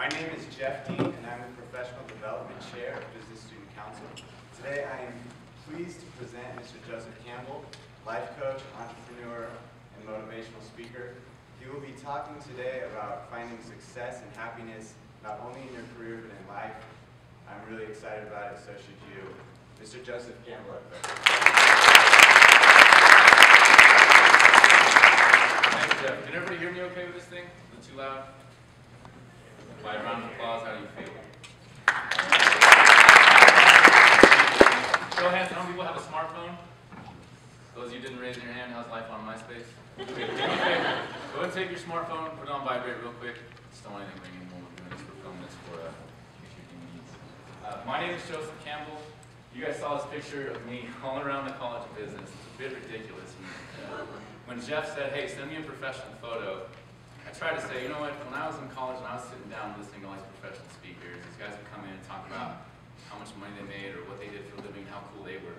My name is Jeff Dean, and I'm the Professional Development Chair of Business Student Council. Today, I am pleased to present Mr. Joseph Campbell, life coach, entrepreneur, and motivational speaker. He will be talking today about finding success and happiness, not only in your career, but in life. I'm really excited about it, so should you. Mr. Joseph Campbell. Thanks, Jeff. Can everybody hear me okay with this thing? Is it too loud? By a round of applause, how do you feel? Show of hands, how many people have a smartphone? Those of you who didn't raise your hand, how's life on MySpace? Okay, do me a favor. Go ahead and take your smartphone, put it on vibrate real quick. Just don't want anything ringing while we're doing this. We're filming this for future needs. My name is Joseph Campbell. You guys saw this picture of me all around the College of Business. It's a bit ridiculous. When Jeff said, hey, send me a professional photo, I tried to say, you know what, when I was in college and I was sitting down listening to all these professional speakers, these guys would come in and talk about how much money they made or what they did for a living, how cool they were.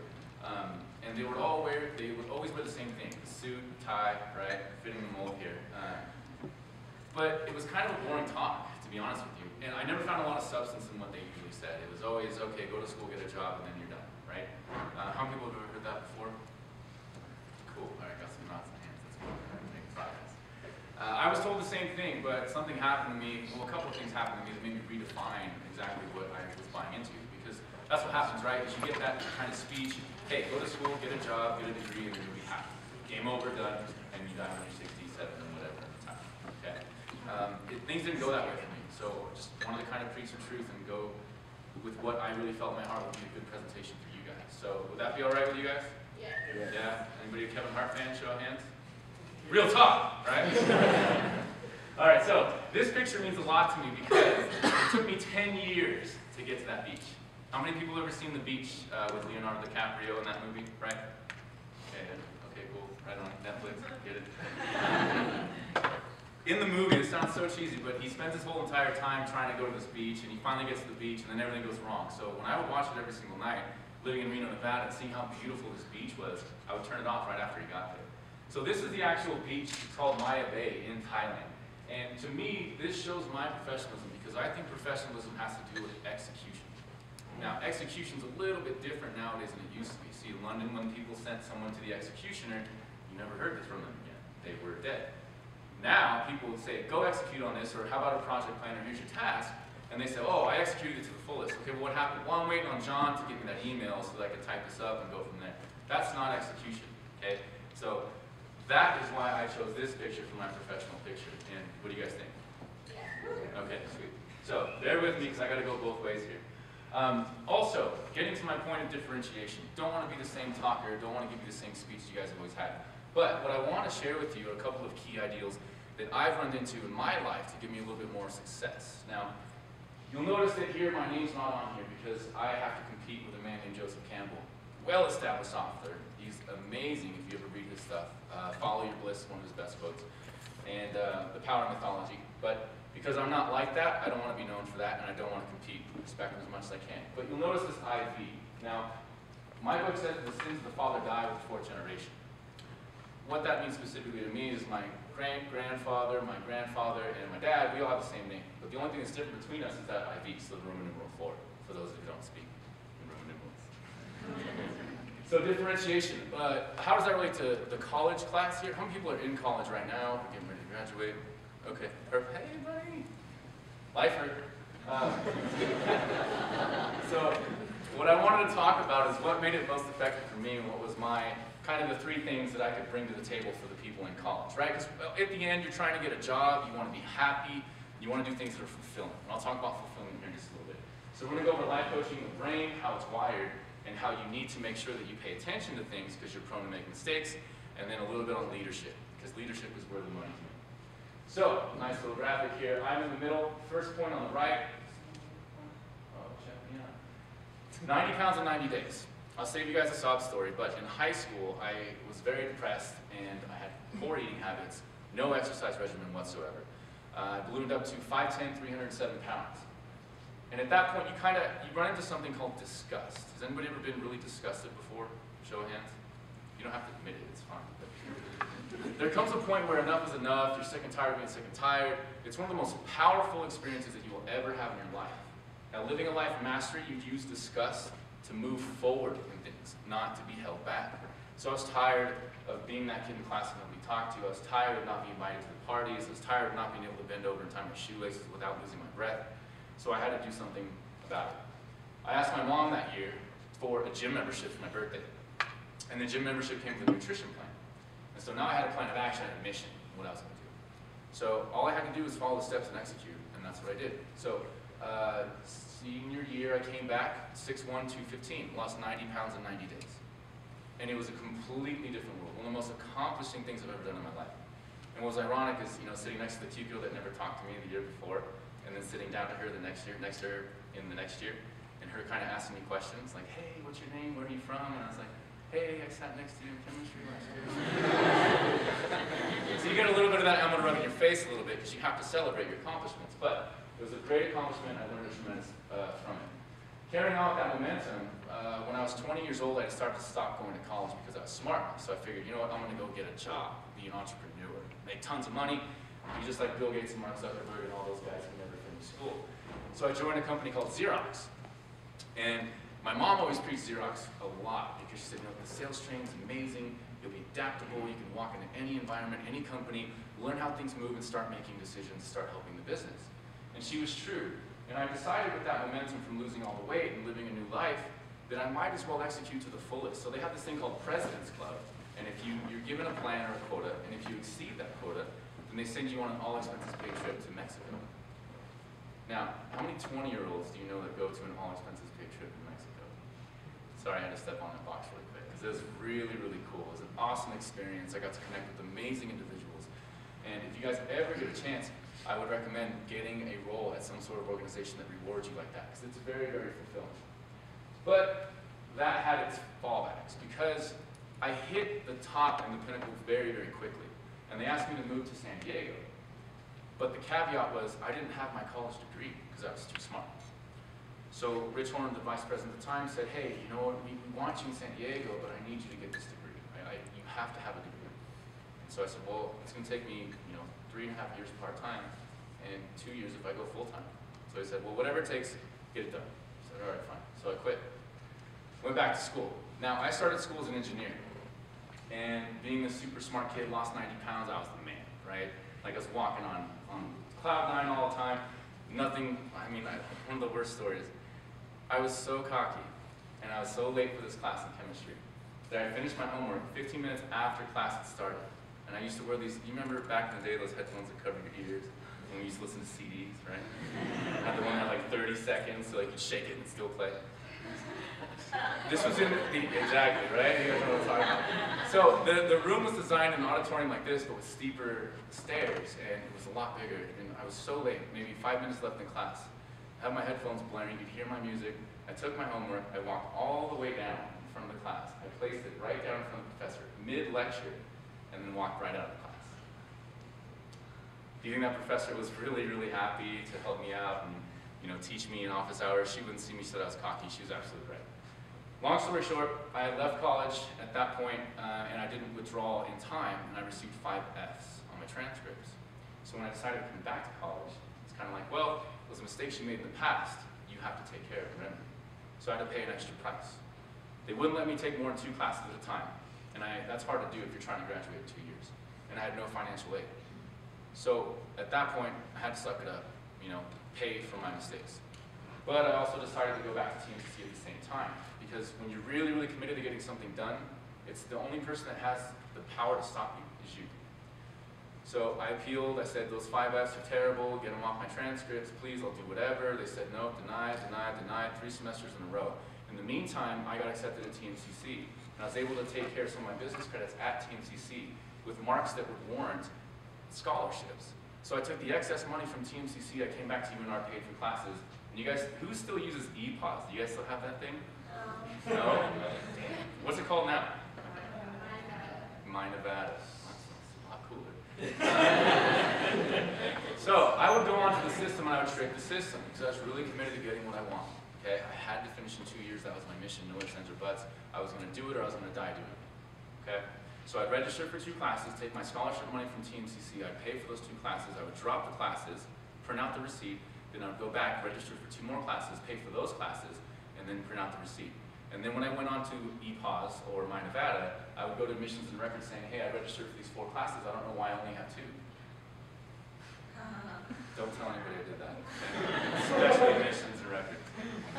And they would always wear the same thing, the suit, tie, right, fitting the mold here. But it was kind of a boring talk, to be honest with you. And I never found a lot of substance in what they usually said. It was always, okay, go to school, get a job, and then you're done, right? How many people have ever heard that before? Cool, all right, got some nods and hands, that's cool. Make progress. I was told the same thing, but something happened to me, well, a couple of things happened to me that made me redefine exactly what I was buying into. Because that's what happens, right? Is you get that kind of speech, hey, go to school, get a job, get a degree, and you'll be happy. Game over, done, and you die when you're 67 and whatever at the time, okay? Things didn't go that way for me, so just wanted to kind of preach the truth and go with what I really felt in my heart would be a good presentation for you guys. So would that be all right with you guys? Yeah. Yeah? Anybody a Kevin Hart fan? Show of hands. Real talk, right? All right, so this picture means a lot to me because it took me 10 years to get to that beach. How many people have ever seen The Beach with Leonardo DiCaprio in that movie, right? Okay, cool. Right on Netflix, get it? In the movie, it sounds so cheesy, but he spends his whole entire time trying to go to this beach, and he finally gets to the beach, and then everything goes wrong. So when I would watch it every single night, living in Reno, Nevada, and seeing how beautiful this beach was, I would turn it off right after he got there. So this is the actual beach. It's called Maya Bay in Thailand. And to me, this shows my professionalism because I think professionalism has to do with execution. Now, execution's a little bit different nowadays than it used to be. See, in London, when people sent someone to the executioner, you never heard from them again. They were dead. Now, people would say, go execute on this, or how about a project plan, or here's your task. And they say, oh, I executed it to the fullest. Okay, well, what happened? Well, I'm waiting on John to give me that email so that I can type this up and go from there. That's not execution, okay? So that is why I chose this picture for my professional picture. And what do you guys think? Okay, sweet. So bear with me because I got to go both ways here. Also, getting to my point of differentiation. Don't want to be the same talker. Don't want to give you the same speech you guys have always had. But what I want to share with you are a couple of key ideals that I've run into in my life to give me a little bit more success. Now, you'll notice that here my name's not on here because I have to compete with a man named Joseph Campbell. Well-established author. He's amazing if you ever read his stuff. Follow Your Bliss is one of his best quotes. And The Power of Mythology. But because I'm not like that, I don't want to be known for that, and I don't want to compete. Respect him as much as I can. But you'll notice this IV. Now, my book says the sins of the father die with the fourth generation. What that means specifically to me is my great-grandfather, my grandfather, and my dad, we all have the same name. But the only thing that's different between us is that IV, so the Roman numeral 4, for those who don't speak in Roman numerals. So differentiation. How does that relate to the college class here? How many people are in college right now? Getting ready to graduate? Okay. Hey, buddy. Lifer. So what I wanted to talk about is what made it most effective for me and what was my kind of the three things that I could bring to the table for the people in college, right? Because at the end, you're trying to get a job, you want to be happy, you want to do things that are fulfilling. And I'll talk about fulfillment here in just a little bit. So we're going to go over life coaching, the brain, how it's wired, and how you need to make sure that you pay attention to things because you're prone to make mistakes, and then a little bit on leadership, because leadership is where the money's made. So, nice little graphic here. I'm in the middle. First point on the right. Oh, check me out. 90 pounds in 90 days. I'll save you guys a sob story, but in high school, I was very depressed, and I had poor eating habits, no exercise regimen whatsoever. I ballooned up to 5'10", 307 pounds. And at that point, you run into something called disgust. Has anybody ever been really disgusted before? Show of hands. You don't have to admit it, it's fine. There comes a point where enough is enough, you're sick and tired of being sick and tired. It's one of the most powerful experiences that you will ever have in your life. Now, living a life of mastery, you use disgust to move forward in things, not to be held back. So I was tired of being that kid in class that nobody talked to. I was tired of not being invited to the parties. I was tired of not being able to bend over and tie my shoelaces without losing my breath. So I had to do something about it. I asked my mom that year for a gym membership for my birthday. And the gym membership came with a nutrition plan. And so now I had a plan of action and a mission, what I was going to do. So all I had to do was follow the steps and execute, and that's what I did. So senior year, I came back 6'1", 215, lost 90 pounds in 90 days. And it was a completely different world, one of the most accomplishing things I've ever done in my life. And what was ironic is, sitting next to the cute girl that never talked to me the year before, and then sitting down to her the next year, next to her in the next year, and her kind of asking me questions like, hey, what's your name, where are you from? And I was like, hey, I sat next to you in chemistry last year. So you get a little bit of that, I'm gonna rub in your face a little bit, because you have to celebrate your accomplishments. But it was a great accomplishment, I learned a tremendous from it. Carrying on with that momentum, when I was 20 years old, I started to stop going to college because I was smart. So I figured, you know what, I'm gonna go get a job, be an entrepreneur, make tons of money, be just like Bill Gates and Mark Zuckerberg and all those guys who never finished school. So I joined a company called Xerox. And my mom always preached Xerox a lot because she said, the sales train's amazing, you'll be adaptable, you can walk into any environment, any company, learn how things move and start making decisions, start helping the business. And she was true. And I decided with that momentum from losing all the weight and living a new life that I might as well execute to the fullest. So they have this thing called President's Club. And if you're given a plan or a quota, and if you exceed that quota, then they send you on an all-expenses-paid trip to Mexico. Now, how many 20-year-olds do you know that go to an all-expenses-paid trip in Mexico? Sorry, I had to step on that box really quick, because it was really, really cool. It was an awesome experience. I got to connect with amazing individuals. And if you guys ever get a chance, I would recommend getting a role at some sort of organization that rewards you like that, because it's very, very fulfilling. But that had its fallbacks, because I hit the top and the pinnacle very, very quickly. And they asked me to move to San Diego. But the caveat was, I didn't have my college degree, because I was too smart. So Rich Horn, the vice president at the time, said, hey, you know what, we want you in San Diego, but I need you to get this degree. You have to have a degree. So I said, well, it's going to take me 3.5 years part-time, and 2 years if I go full-time. So he said, well, whatever it takes, get it done. I said, all right, fine. So I quit. Went back to school. Now, I started school as an engineer. And being a super smart kid, lost 90 pounds, I was the man, right? Like I was walking on cloud nine all the time. Nothing, one of the worst stories. I was so cocky, and I was so late for this class in chemistry, that I finished my homework 15 minutes after class had started. And I used to wear these, you remember back in the day, those headphones that cover your ears? When we used to listen to CDs, right? I had the one that had like 30 seconds, so I could shake it and still play. This was in exactly, right? You guys know what I'm talking about. So the room was designed in an auditorium like this, but with steeper stairs, and it was a lot bigger. And I was so late, maybe 5 minutes left in class. I had my headphones blaring, you could hear my music. I took my homework, I walked all the way down in front of the class. I placed it right down in front of the professor, mid-lecture, and then walked right out of class. Do you think that professor was really, really happy to help me out and teach me in office hours? She wouldn't see me said I was cocky. She was absolutely right. Long story short, I had left college at that point, and I didn't withdraw in time, and I received 5 Fs on my transcripts. So when I decided to come back to college, it's kind of like, well, those mistakes you made in the past, you have to take care of and remedy. So I had to pay an extra price. They wouldn't let me take more than 2 classes at a time, and that's hard to do if you're trying to graduate in 2 years. And I had no financial aid. So at that point, I had to suck it up, pay for my mistakes. But I also decided to go back to TMCC at the same time, because when you're really, really committed to getting something done, it's the only person that has the power to stop you is you. So I appealed, I said, those 5 Fs are terrible, get them off my transcripts, please, I'll do whatever. They said, no, denied, denied, denied, 3 semesters in a row. In the meantime, I got accepted at TMCC, and I was able to take care of some of my business credits at TMCC with marks that would warrant scholarships. So I took the excess money from TMCC, I came back to UNR, paid for classes, and you guys, who still uses ePOS? Do you guys still have that thing? No? Damn. What's it called now? My Nevada. That's a lot cooler. So I would go onto the system and I would trick the system because I was really committed to getting what I want. Okay? I had to finish in 2 years. That was my mission. No ifs, ands, or buts. I was going to do it or I was going to die doing it. Okay? So I'd register for 2 classes, take my scholarship money from TMCC, I'd pay for those 2 classes, I would drop the classes, print out the receipt, then I'd go back, register for 2 more classes, pay for those classes, and then print out the receipt. And then when I went on to ePause or My Nevada, I would go to admissions and records saying, hey, I registered for these 4 classes, I don't know why I only have 2. Don't tell anybody I did that, okay? Especially admissions and records.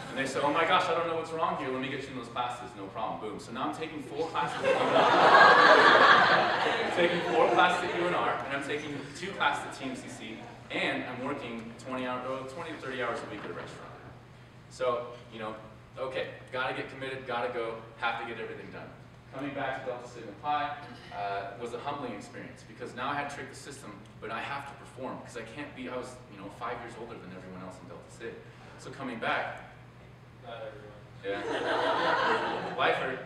And they say, oh my gosh, I don't know what's wrong here, let me get you in those classes, no problem, boom. So now I'm taking 4 classes at UNR. I'm taking 4 classes at UNR, and I'm taking 2 classes at TMCC, and I'm working 20 to 30 hours a week at a restaurant. So, you know, okay, gotta get committed, gotta go, have to get everything done. Coming back to Delta Sigma Pi was a humbling experience because now I had to trick the system, but I have to perform because I can't be, I was, you know, 5 years older than everyone else in Delta Sig. So coming back, Not everyone. yeah, life hurt.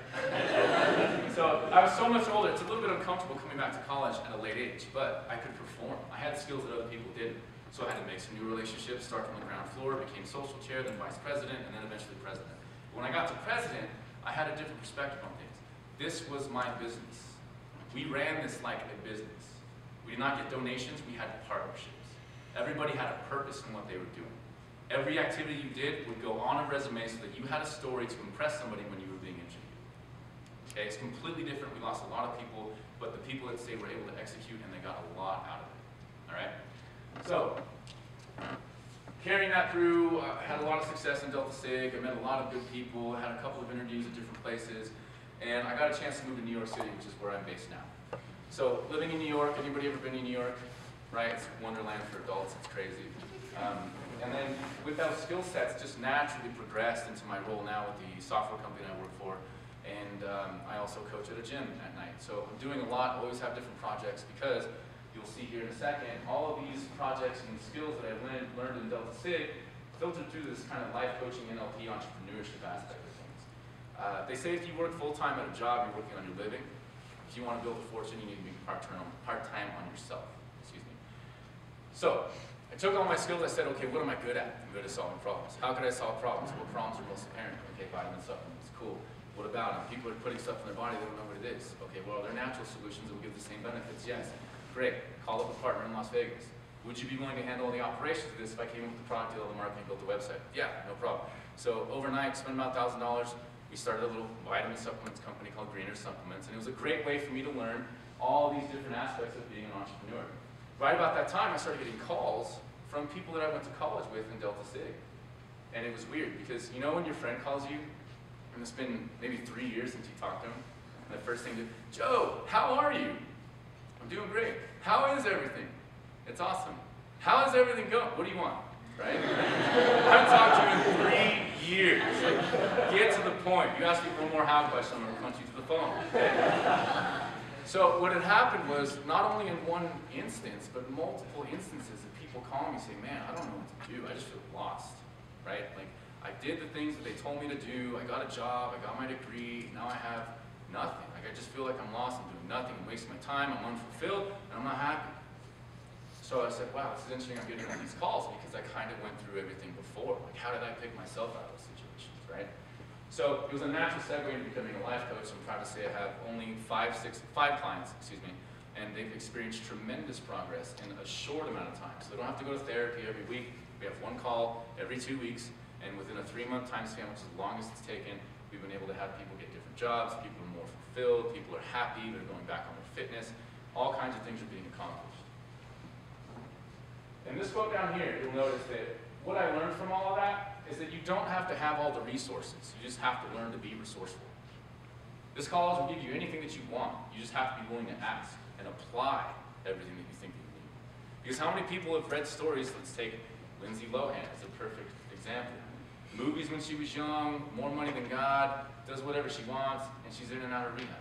So I was so much older, it's a little bit uncomfortable coming back to college at a late age, but I could perform. I had skills that other people didn't. So I had to make some new relationships, start from the ground floor, became social chair, then vice president, and then eventually president. When I got to president, I had a different perspective on things. This was my business. We ran this like a business. We did not get donations, we had partnerships. Everybody had a purpose in what they were doing. Every activity you did would go on a resume so that you had a story to impress somebody when you were being interviewed. Okay, it's completely different. We lost a lot of people, but the people that stayed were able to execute and they got a lot out of it. All right? So, carrying that through, I had a lot of success in Delta Sig. I met a lot of good people, had a couple of interviews at different places, and I got a chance to move to New York City, which is where I'm based now. So, living in New York, anybody ever been to New York? Right? It's wonderland for adults, it's crazy. And then with those skill sets, just naturally progressed into my role now with the software company I work for, and I also coach at a gym at night. So I'm doing a lot, always have different projects, because you'll see here in a second, all of these projects and skills that I've learned in Delta Sig filtered through this kind of life coaching, NLP, entrepreneurship aspect of things. They say if you work full-time at a job, you're working on your living. If you want to build a fortune, you need to be part-time on yourself. Excuse me. So, I took all my skills, I said, okay, what am I good at? I'm good at solving problems. How can I solve problems? What problems are most apparent? Okay, vitamin supplements, cool. What about them? People are putting stuff in their body, they don't know what it is. Okay, well, are there natural solutions that will give the same benefits? Yes. Great. Call up a partner in Las Vegas. Would you be willing to handle all the operations of this if I came up with the product, did all the marketing, built the website? Yeah, no problem. So overnight, spent about $1,000. We started a little vitamin supplements company called Greener Supplements, and it was a great way for me to learn all these different aspects of being an entrepreneur. Right about that time, I started getting calls from people that I went to college with in Delta Sig. And it was weird, because you know when your friend calls you, and it's been maybe 3 years since you talked to him, and the first thing to, Joe, how are you? I'm doing great. How is everything? It's awesome. How is everything going? What do you want? Right? I haven't talked to you in 3 years. Like, get to the point. You ask me for one more how question, I'm going to punch you to the phone. Okay? So what had happened was, not only in one instance, but multiple instances of people calling me saying, man, I don't know what to do. I just feel lost. Right? Like, I did the things that they told me to do. I got a job. I got my degree. Now I have nothing. Like, I just feel like I'm lost. I'm doing nothing. I'm wasting my time. I'm unfulfilled. And I'm not happy. So I said, wow, this is interesting. I'm getting all these calls because I kind of went through everything before. Like, how did I pick myself out of those situations, right? So it was a natural segue into becoming a life coach. I'm proud to say I have only five clients, and they've experienced tremendous progress in a short amount of time. So they don't have to go to therapy every week. We have one call every 2 weeks, and within a 3-month time span, which is the longest it's taken, we've been able to have people get different jobs, people are more fulfilled, people are happy, they're going back on their fitness, all kinds of things are being accomplished. In this quote down here, you'll notice that what I learned from all of that is that you don't have to have all the resources. You just have to learn to be resourceful. This college will give you anything that you want. You just have to be willing to ask and apply everything that you think you need. Because how many people have read stories? Let's take Lindsay Lohan as a perfect example. Movies when she was young, more money than God, does whatever she wants, and she's in and out of rehab.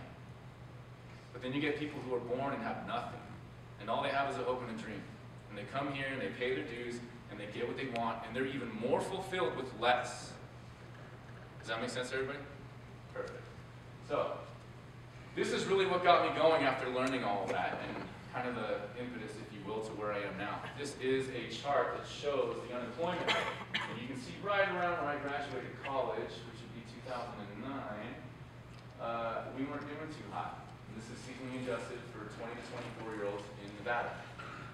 But then you get people who are born and have nothing, and all they have is a hope and a dream. And they come here and they pay their dues, and they get what they want, and they're even more fulfilled with less. Does that make sense to everybody? Perfect. So, this is really what got me going after learning all of that, and kind of the impetus, if you will, to where I am now. This is a chart that shows the unemployment rate. And you can see right around when I graduated college, which would be 2009, we weren't doing too hot. This is seasonally adjusted for 20 to 24-year-olds in Nevada.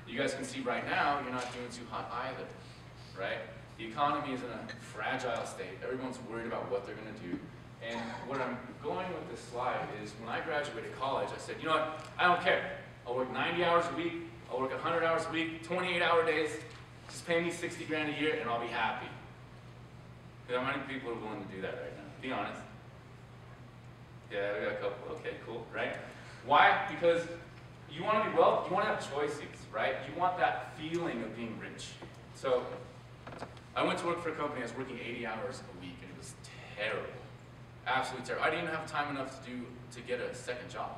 You guys can see right now, you're not doing too hot either, right? The economy is in a fragile state. Everyone's worried about what they're going to do. And what I'm going with this slide is when I graduated college, I said, you know what, I don't care. I'll work 90 hours a week, I'll work 100 hours a week, 28-hour days, just pay me 60 grand a year and I'll be happy. You know how many people are willing to do that right now? Be honest. Yeah, we got a couple. Okay, cool, right? Why? Because you want to be wealthy, you want to have choices, right? You want that feeling of being rich. So I went to work for a company, I was working 80 hours a week and it was terrible. Absolutely terrible. I didn't even have time enough to get a second job,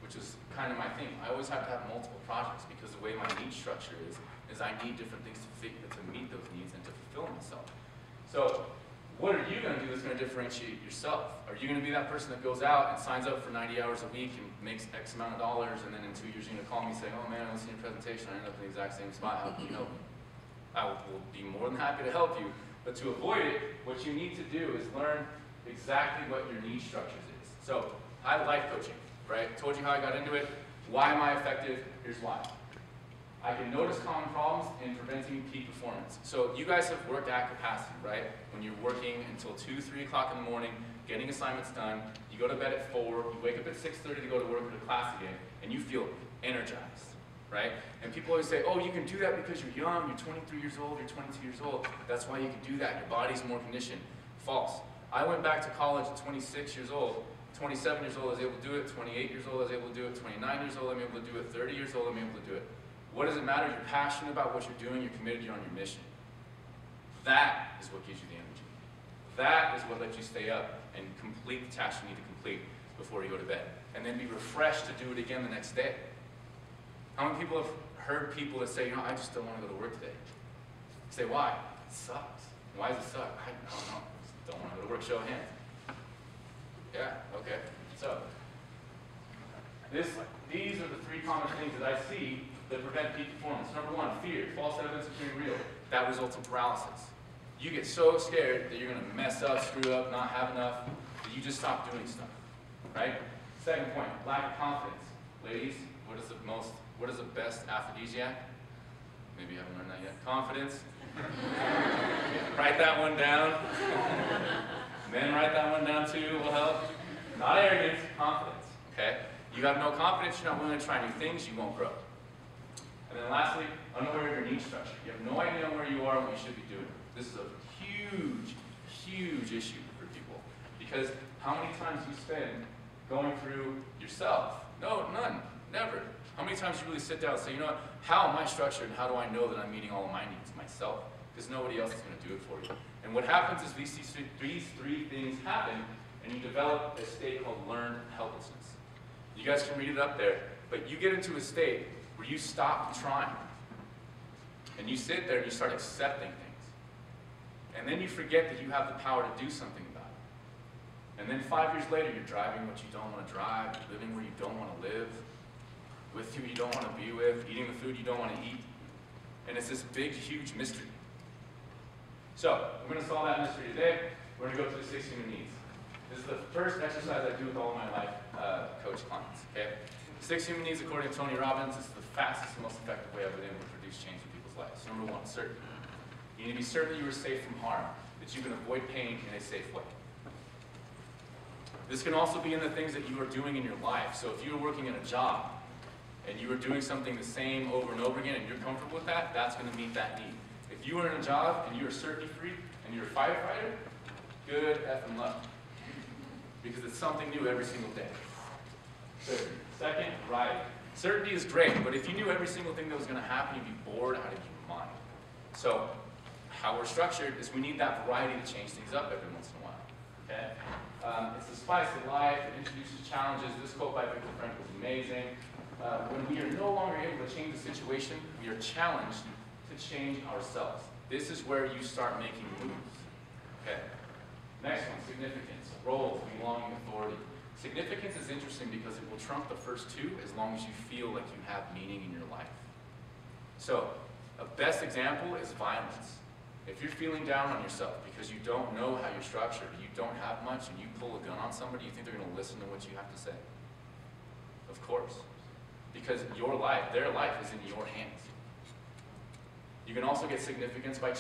which is kind of my thing. I always have to have multiple projects because the way my need structure is I need different things to meet those needs and to fulfill myself. So what are you going to do that's going to differentiate yourself? Are you going to be that person that goes out and signs up for 90 hours a week and makes X amount of dollars and then in 2 years you're going to call me saying, oh man, I listened to your presentation, I ended up in the exact same spot, how can you help me? I will be more than happy to help you, but to avoid it, what you need to do is learn exactly what your need structures is. So I like coaching, right? Told you how I got into it. Why am I effective? Here's why. I can notice common problems in preventing peak performance. So you guys have worked at capacity, right? When you're working until 2, 3 o'clock in the morning, getting assignments done, you go to bed at 4, you wake up at 6:30 to go to work or to class again, and you feel energized, right? And people always say, oh, you can do that because you're young, you're 23 years old, you're 22 years old. That's why you can do that, your body's more conditioned. False. I went back to college at 26 years old, 27 years old I was able to do it, 28 years old I was able to do it, 29 years old I'm able to do it, 30 years old I'm able to do it. What does it matter? You're passionate about what you're doing, you're committed, you're on your mission. That is what gives you the energy. That is what lets you stay up and complete the tasks you need to complete before you go to bed. And then be refreshed to do it again the next day. How many people have heard people that say, you know, I just don't want to go to work today? You say, why? It sucks. Why does it suck? I don't know. I just don't want to go to work. Show of hands. Yeah, okay. So, these are the 3 common things that I see that prevent peak performance. Number 1, fear, false evidence of being real. That results in paralysis. You get so scared that you're going to mess up, screw up, not have enough, that you just stop doing stuff, right? Second point, lack of confidence. Ladies, what is the best aphrodisiac? Maybe you haven't learned that yet. Confidence. Write that one down. Men, write that one down too, will help. Not arrogance, confidence, okay? You have no confidence, you're not willing to try new things, you won't grow. And then lastly, unaware of your need structure. You have no idea where you are and what you should be doing. This is a huge, huge issue for people. Because how many times you spend going through yourself? No, none, never. How many times you really sit down and say, you know what, how am I structured and how do I know that I'm meeting all of my needs myself? Because nobody else is going to do it for you. And what happens is these 3 things happen and you develop a state called learned helplessness. You guys can read it up there, but you get into a state where you stop trying. And you sit there and you start accepting things. And then you forget that you have the power to do something about it. And then 5 years later, you're driving what you don't want to drive, living where you don't want to live, with who you don't want to be with, eating the food you don't want to eat. And it's this big, huge mystery. So, we're going to solve that mystery today. We're going to go through the 6 human needs. This is the first exercise I do with all of my life coach clients, okay? 6 human needs, according to Tony Robbins, is the fastest and most effective way I've been able to produce change in people's lives. Number 1, certainty. You need to be certain that you are safe from harm, that you can avoid pain in a safe way. This can also be in the things that you are doing in your life. So if you're working in a job, and you are doing something the same over and over again, and you're comfortable with that, that's going to meet that need. If you are in a job, and you're a certainty freak, and you're a firefighter, good effing luck. Because it's something new every single day. Certainty. Second, variety. Certainty is great, but if you knew every single thing that was going to happen, you'd be bored out of your mind. So, how we're structured is we need that variety to change things up every once in a while. Okay? It's the spice of life. It introduces challenges. This quote by Viktor Frankl is amazing. When we are no longer able to change the situation, we are challenged to change ourselves. This is where you start making moves. Okay. Next one, significance, roles, belonging, authority. Significance is interesting because it will trump the first 2 as long as you feel like you have meaning in your life. So, a best example is violence. If you're feeling down on yourself because you don't know how you're structured, you don't have much, and you pull a gun on somebody, you think they're going to listen to what you have to say? A Of course. Because your life, their life is in your hands. You can also get significance by